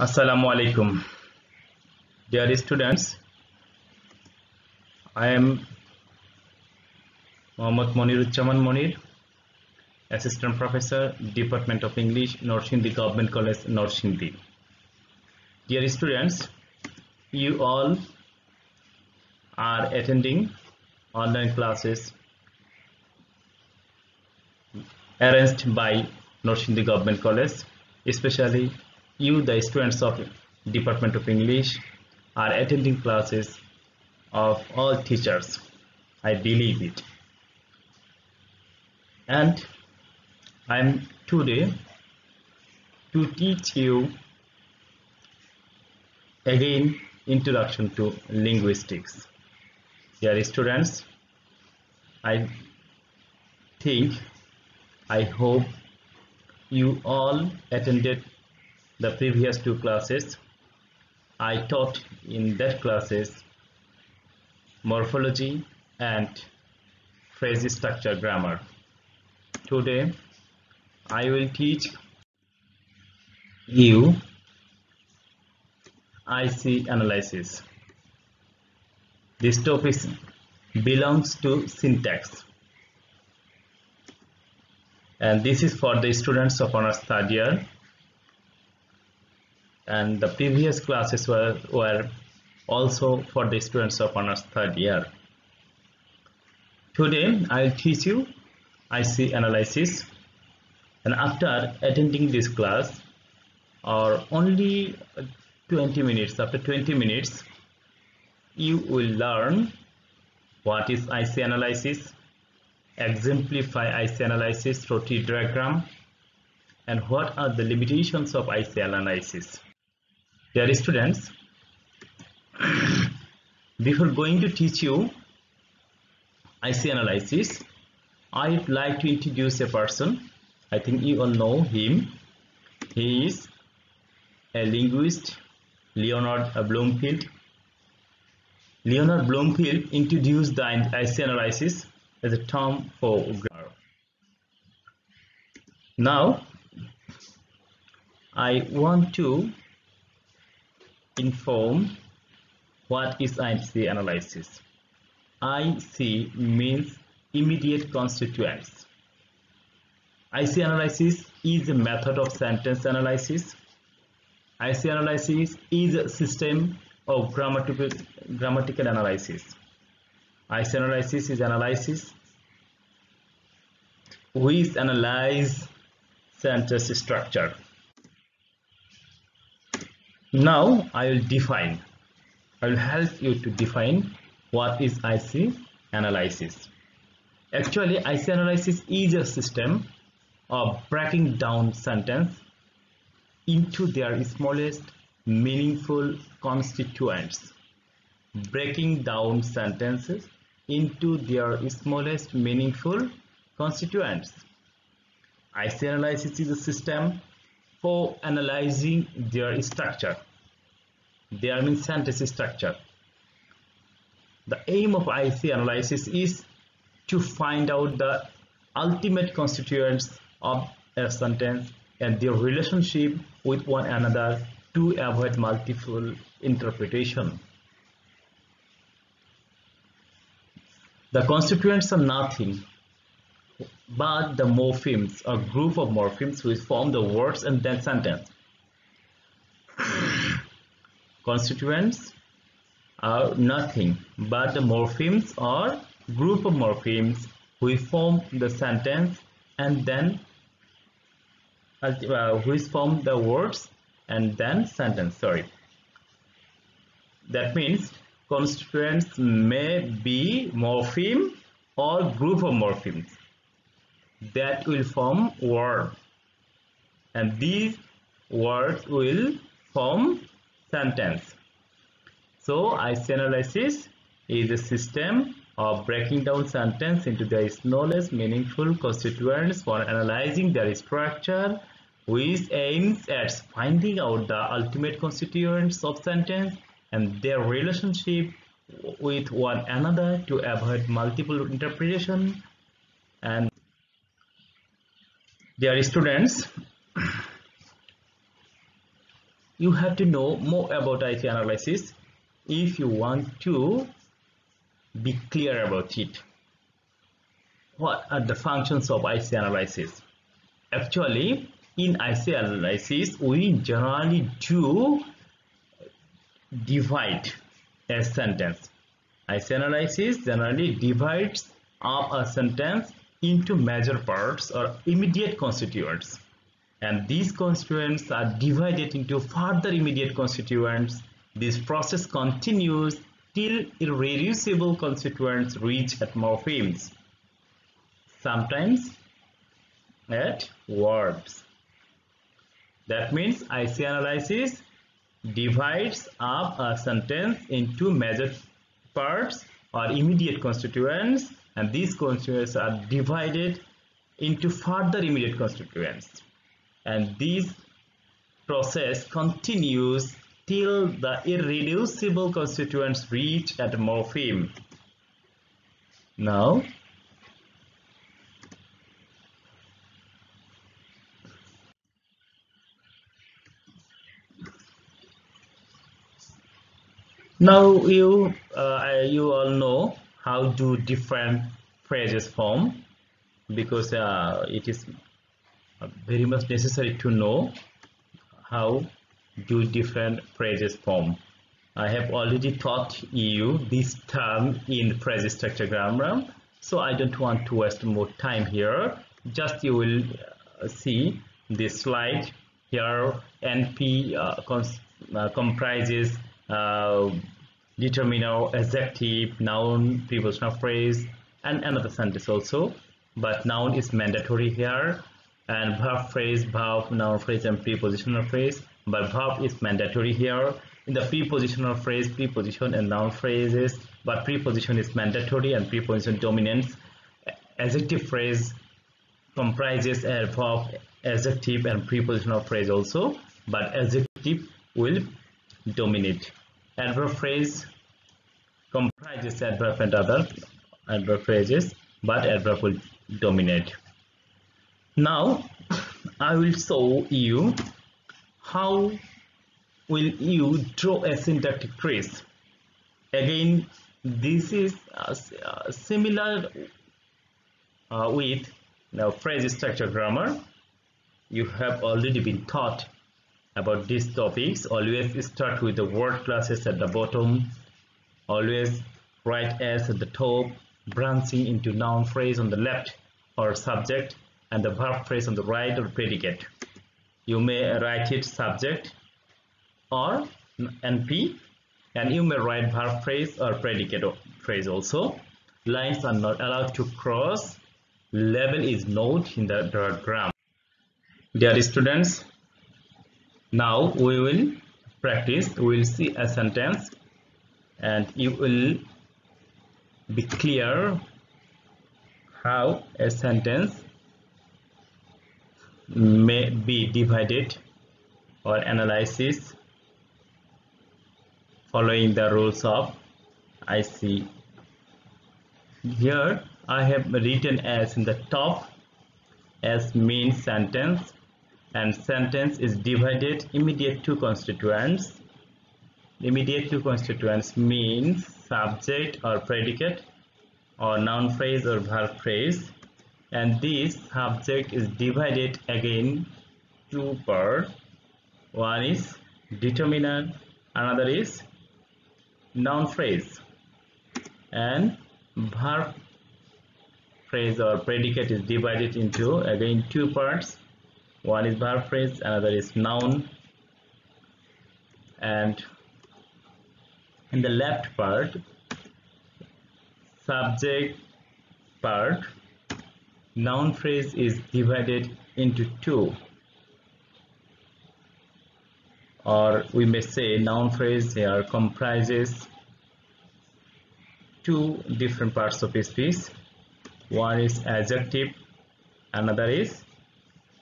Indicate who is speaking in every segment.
Speaker 1: Assalamu alaikum. Dear students, I am Md.Moniruzzaman Monir, Assistant Professor, Department of English, Narsingdi Govt College, Narsingdi. Dear students, you all are attending online classes arranged by Narsingdi Govt College, especially you, the students of Department of English, are attending classes of all teachers. I believe it. And I am today to teach you again introduction to linguistics. Dear students, I hope you all attended the previous two classes. I taught in that classes morphology and phrase structure grammar. Today I will teach you IC analysis. This topic belongs to syntax, and this is for the students of honors third year, and the previous classes were also for the students of honors third year. Today I will teach you IC analysis, and after attending this class, or only 20 minutes, after 20 minutes you will learn what is IC analysis, exemplify IC analysis through T diagram, and what are the limitations of IC analysis. Dear students, before going to teach you IC analysis, I would like to introduce a person. I think you all know him. He is a linguist, Leonard Bloomfield. Leonard Bloomfield introduced the IC analysis as a term for grammar. Now, I want to inform what is IC analysis. IC means immediate constituents. IC analysis is a method of sentence analysis. IC analysis is a system of grammatical analysis. IC analysis is analysis which analyze sentence structure. Now I will help you to define what is IC analysis. Actually, IC analysis is a system of breaking down sentence into their smallest meaningful constituents. Breaking down sentences into their smallest meaningful constituents. IC analysis is a system for analyzing their structure. There means sentence structure. The aim of IC analysis is to find out the ultimate constituents of a sentence and their relationship with one another to avoid multiple interpretation. The constituents are nothing but the morphemes, a group of morphemes which form the words and then sentence. Constituents are nothing but the morphemes or group of morphemes which form the sentence and then which form the words and then sentence. That means constituents may be morpheme or group of morphemes that will form word, and these words will form sentence. So IC analysis is a system of breaking down sentence into their smallest meaningful constituents for analyzing their structure, which aims at finding out the ultimate constituents of sentence and their relationship with one another to avoid multiple interpretation. And dear students, you have to know more about IC analysis if you want to be clear about it. What are the functions of IC analysis? Actually, in IC analysis, we generally do divide a sentence. IC analysis generally divides up a sentence into major parts or immediate constituents, and these constituents are divided into further immediate constituents. This process continues till irreducible constituents reach at morphemes, sometimes at words. That means IC analysis divides up a sentence into major parts or immediate constituents, and these constituents are divided into further immediate constituents, and this process continues till the irreducible constituents reach at morpheme. Now you all know how do different phrases form, because it is very much necessary to know how do different phrases form. I have already taught you this term in phrase structure grammar, so I don't want to waste more time here. Just you will see this slide here. NP comprises determiner, adjective, noun, prepositional phrase, and another sentence also, but noun is mandatory here, and verb phrase, verb, noun phrase, and prepositional phrase, but verb is mandatory here. In the prepositional phrase, preposition and noun phrases, but preposition is mandatory and preposition dominates. Adjective phrase comprises a verb, adjective, and prepositional phrase also, but adjective will dominate. Adverb phrase comprises adverb and other adverb phrases, but adverb will dominate. Now I will show you how will you draw a syntactic trace. Again, this is similar with now phrase structure grammar. You have already been taught about these topics. Always start with the word classes at the bottom, always write s at the top, branching into noun phrase on the left or subject, and the verb phrase on the right or predicate. You may write it subject or NP, and you may write verb phrase or predicate phrase also. Lines are not allowed to cross. Label is not in the diagram. Dear students, now we will practice. We will see a sentence and you will be clear how a sentence may be divided or analysis following the rules of IC. Here I have written as in the top. S means sentence, and sentence is divided immediate to constituents. Immediate to constituents means subject or predicate or noun phrase or verb phrase, and this subject is divided again two parts. One is determinant, another is noun phrase, and verb phrase or predicate is divided into again two parts. One is verb phrase, another is noun, and in the left part, subject part, noun phrase is divided into two, or we may say noun phrase here comprises two different parts of speech. One is adjective, another is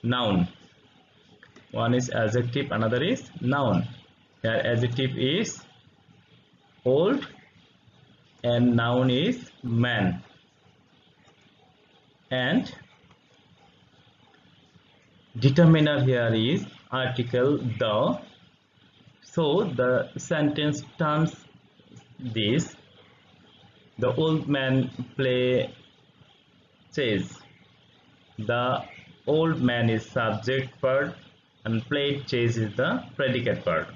Speaker 1: noun. One is adjective, another is noun. Here adjective is old and noun is man, and determiner here is article the, So the sentence turns this: the old man play chess. The old man is subject verb and played chess is the predicate verb.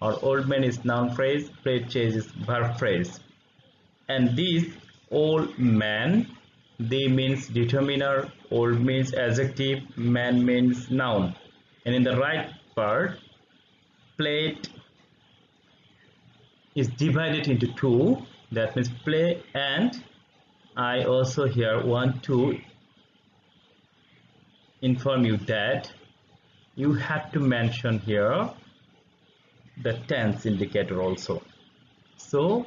Speaker 1: Or old man is noun phrase, played chess is verb phrase. And this old man, they means determiner, old means adjective, man means noun. And in the right part, played is divided into two, that means play, and I also here want to inform you that you have to mention here the tense indicator also. So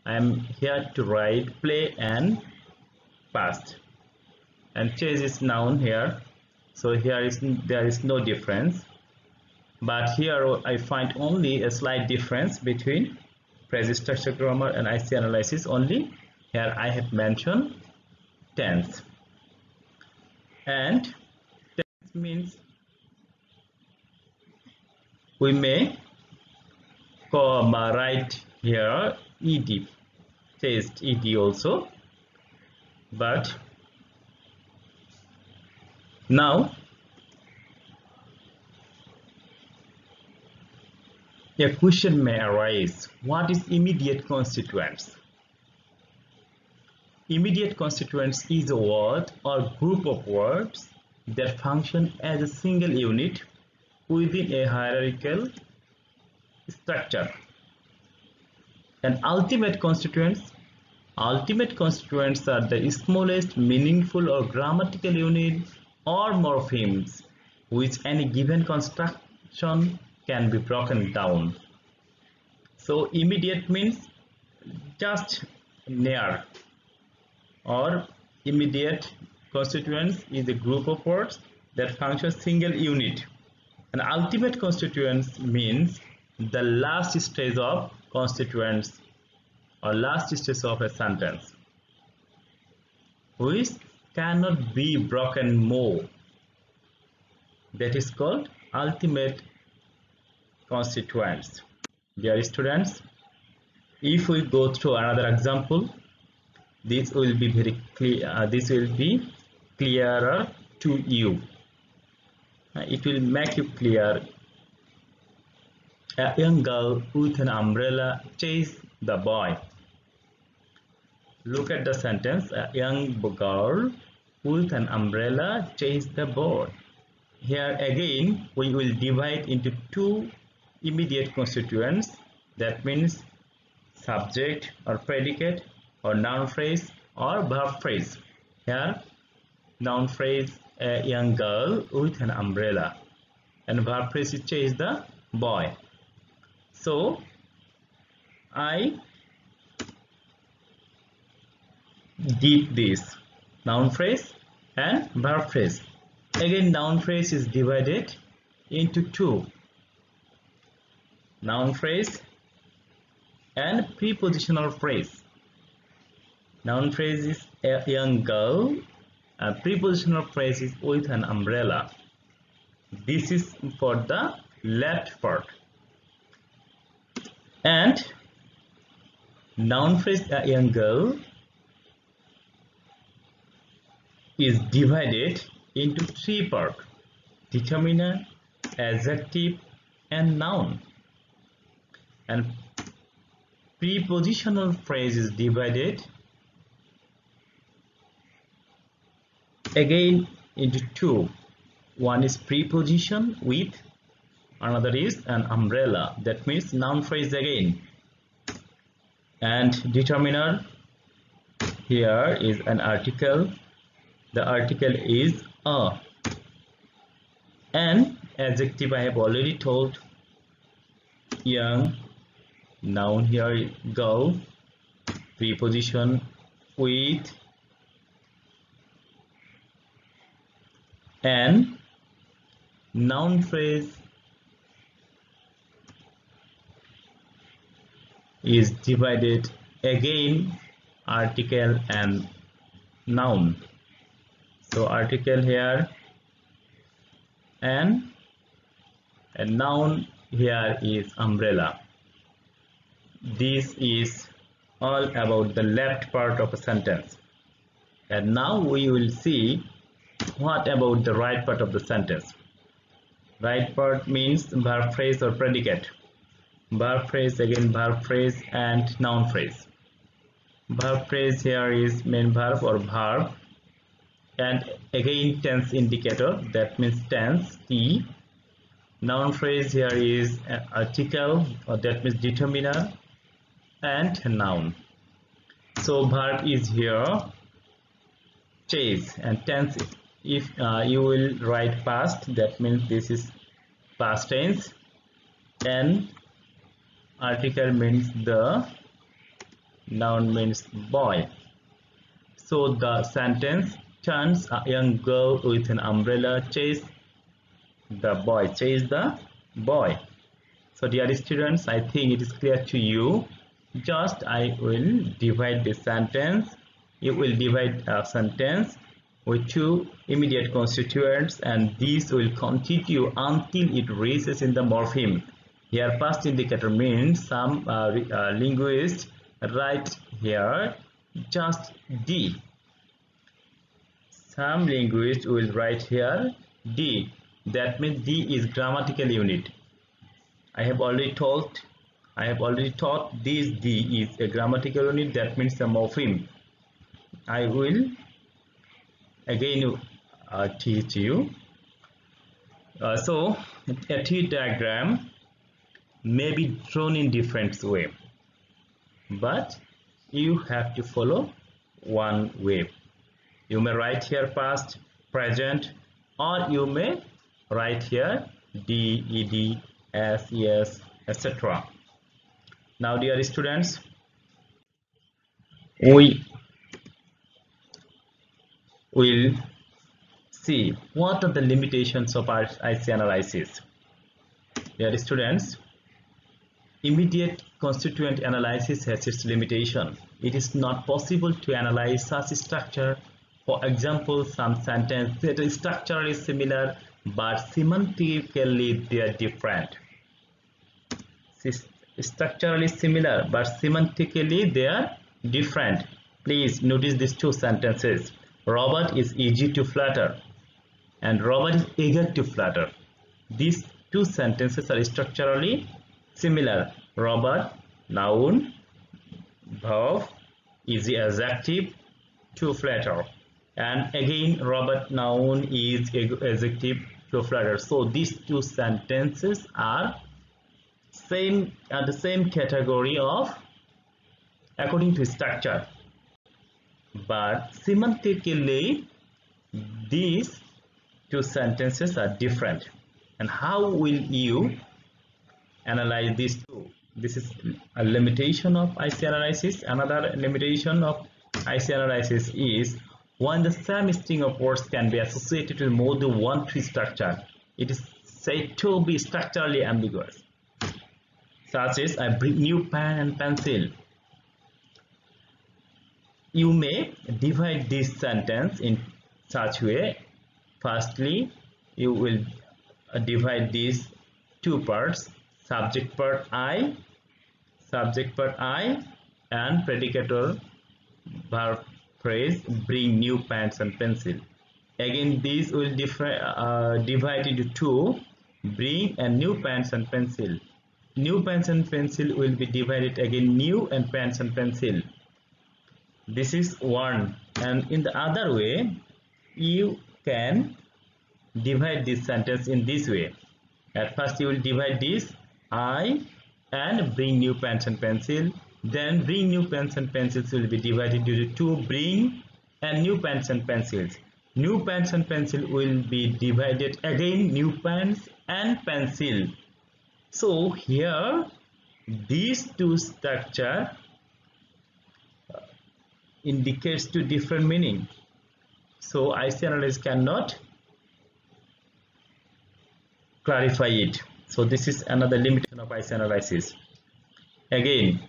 Speaker 1: I am here to write play and past, and chase is noun here, so there is no difference. But here I find only a slight difference between phrase structure grammar and IC analysis. Only here I have mentioned tense, and tense means we may write here ed, test ed also, but now a question may arise: what is immediate constituents? Immediate constituents is a word or group of words that function as a single unit within a hierarchical structure. And ultimate constituents are the smallest meaningful or grammatical unit or morphemes which any given construction can be broken down. So immediate means just near, or immediate constituents is a group of words that function single unit, and ultimate constituents means the last stage of constituents or last stage of a sentence which cannot be broken more. That is called ultimate constituents. Dear students, if we go through another example, this will be very clear. This will be clearer to you. It will make you clear. A young girl with an umbrella chased the boy. Look at the sentence. A young girl with an umbrella chased the boy. Here again we will divide into two immediate constituents, that means subject or predicate, or noun phrase or verb phrase. Here noun phrase, a young girl with an umbrella, and verb phrase is chase the boy. So I did this noun phrase and verb phrase. Again noun phrase is divided into two, noun phrase and prepositional phrase. Noun phrase is a young girl and prepositional phrase is with an umbrella. This is for the left part. And noun phrase a young girl is divided into three parts: determiner, adjective and noun. And prepositional phrase is divided again into two. One is preposition with, another is an umbrella, that means noun phrase again. And determiner, here is an article, the article is a. And adjective I have already told, young, noun here girl, preposition with, and noun phrase is divided again article and noun. So article here and a noun here is umbrella. This is all about the left part of a sentence. And now we will see what about the right part of the sentence. Right part means verb phrase or predicate. Verb phrase, again verb phrase and noun phrase. Verb phrase here is main verb or verb, and again tense indicator, that means tense T. Noun phrase here is article, or that means determiner, and noun. So verb is here chase, and tense, if you will write past, that means this is past tense, and article means the, noun means boy. So the sentence turns: a young girl with an umbrella chase the boy. Chase the boy. So dear students, I think it is clear to you. Just I will divide the sentence. You will divide a sentence with two immediate constituents, and this will continue until it reaches in the morpheme. Here past indicator means some linguists write here just D. Some linguists will write here D. That means D is grammatical unit. I have already taught this D is a grammatical unit, that means a morpheme. I will again teach you. So a T diagram may be drawn in different way, but you have to follow one way. You may write here past, present, or you may write here D, ED, S, ES, etc. Now dear students, we will see what are the limitations of our IC analysis. Dear students, immediate constituent analysis has its limitation. It is not possible to analyze such structure. For example, some sentences that is structurally similar but semantically they are different. Structurally similar but semantically they are different. Please notice these two sentences. Robert is easy to flatter and Robert is eager to flatter. These two sentences are structurally similar. Robert, noun, verb, easy adjective, to flatter, and again Robert, noun, is adjective, to flatter. So these two sentences are the same category of according to structure, but semantically these two sentences are different. And how will you analyze these two? This is a limitation of IC analysis. Another limitation of IC analysis is when the same string of words can be associated with more than one tree structure, it is said to be structurally ambiguous. Such as, I bring new pen and pencil. You may divide this sentence in such way. Firstly, you will divide these two parts: subject part I, and predicate or verb phrase, bring new pens and pencil. Again, these will divide into two: bring and new pens and pencil. New pens and pencil will be divided again new and pens and pencil. This is one. And in the other way, you can divide this sentence in this way. At first you will divide this I and bring new pens and pencil. Then bring new pens and pencils will be divided into two: bring and new pens and pencils. New pens and pencil will be divided again new pens and pencil. So here these two structure indicates two different meaning. So IC analysis cannot clarify it. So this is another limitation of IC analysis. Again,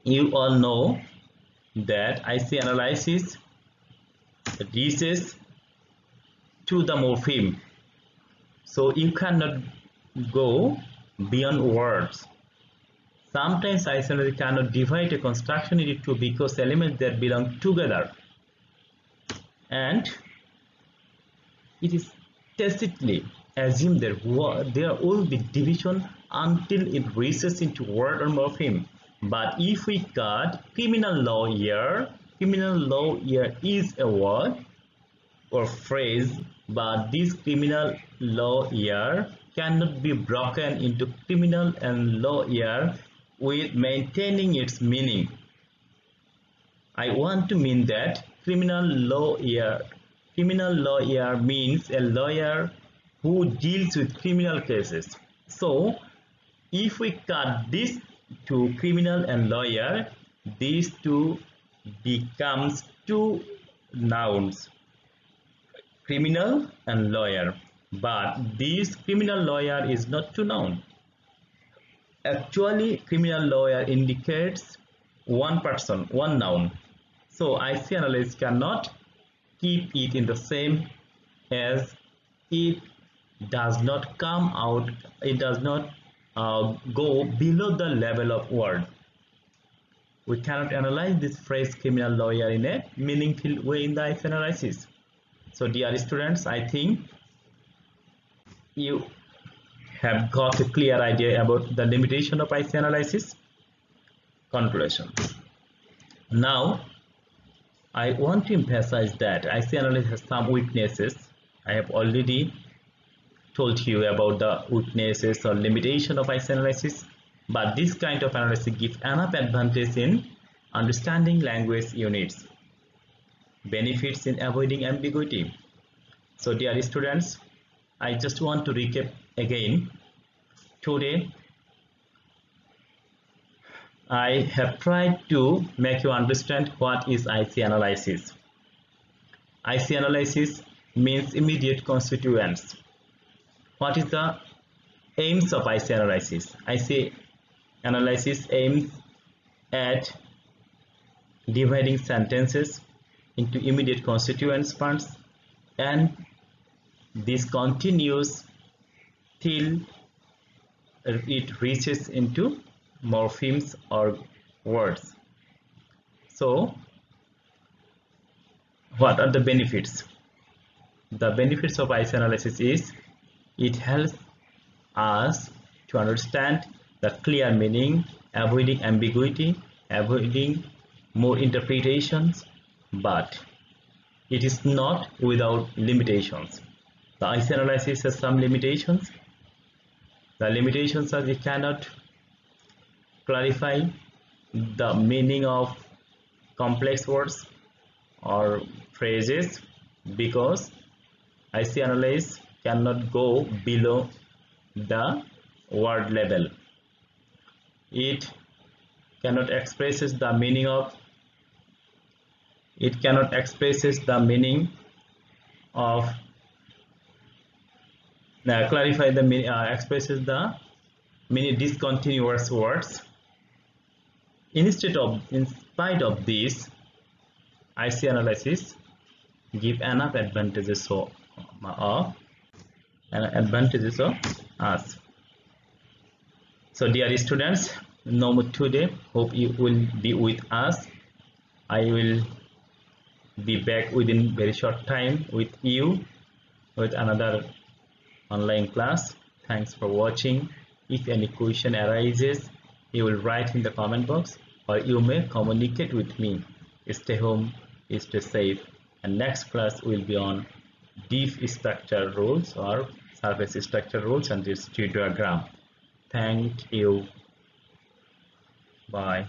Speaker 1: you all know that IC analysis reaches to the morpheme. So you cannot go beyond words. Sometimes IC analysis cannot divide a construction into two because elements that belong together, and it is tacitly assumed that there will be division until it reaches into word or morpheme. But if we cut criminal lawyer is a word or phrase, but this criminal lawyer cannot be broken into criminal and lawyer with maintaining its meaning. I want to mean that criminal lawyer means a lawyer who deals with criminal cases. So if we cut this to criminal and lawyer, these two becomes two nouns, criminal and lawyer. But this criminal lawyer is not two noun. Actually, criminal lawyer indicates one person, one noun. So IC analyst cannot keep it in the same, as it does not come out, it does not go below the level of word. We cannot analyze this phrase criminal lawyer in a meaningful way in the IC analysis. So dear students, I think you have got a clear idea about the limitation of IC analysis. Conclusion. Now I want to emphasize that IC analysis has some weaknesses. I have already told you about the weaknesses or limitation of IC analysis, but this kind of analysis gives enough advantage in understanding language units, benefits in avoiding ambiguity. So dear students, I just want to recap again. Today I have tried to make you understand what is IC analysis. IC analysis means immediate constituents. What is the aims of IC analysis? IC analysis aims at dividing sentences into immediate constituents parts, and this continues till it reaches into morphemes or words. So what are the benefits? The benefits of IC analysis is it helps us to understand the clear meaning, avoiding ambiguity, avoiding more interpretations, but it is not without limitations. The IC analysis has some limitations. The limitations are we cannot clarify the meaning of complex words or phrases because IC analysis cannot go below the word level. It cannot expresses the meaning of clarify the meaning, expresses the meaning discontinuous words. In spite of this, IC analysis give enough advantages of us. So dear students, no more today. Hope you will be with us. I will be back within very short time with you with another online class. Thanks for watching. If any question arises, you will write in the comment box or you may communicate with me. Stay home, stay safe, and next class will be on deep structure rules or surface structure rules and this tree diagram. Thank you. Bye.